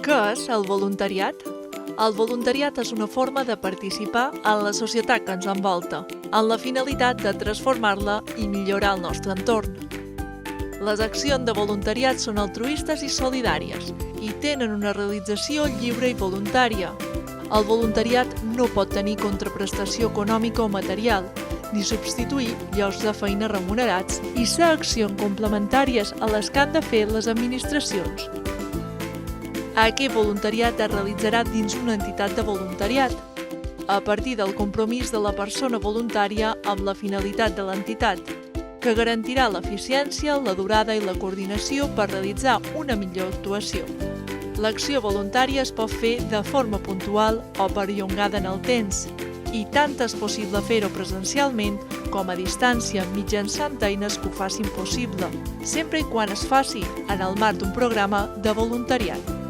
Què és el voluntariat? El voluntariat és una forma de participar en la societat que ens envolta, amb la finalitat de transformar-la i millorar el nostre entorn. Les accions de voluntariat són altruistes i solidàries i tenen una realització lliure i voluntària. El voluntariat no pot tenir contraprestació econòmica o material, ni substituir llocs de feina remunerats i ser accions complementàries a les que han de fer les administracions. Aquest voluntariat es realitzarà dins una entitat de voluntariat, a partir del compromís de la persona voluntària amb la finalitat de l'entitat, que garantirà l'eficiència, la durada i la coordinació per realitzar una millor actuació. L'acció voluntària es pot fer de forma puntual o perllongada en el temps, i tant és possible fer-ho presencialment com a distància mitjançant eines que ho facin possible, sempre i quan es faci en el marc d'un programa de voluntariat.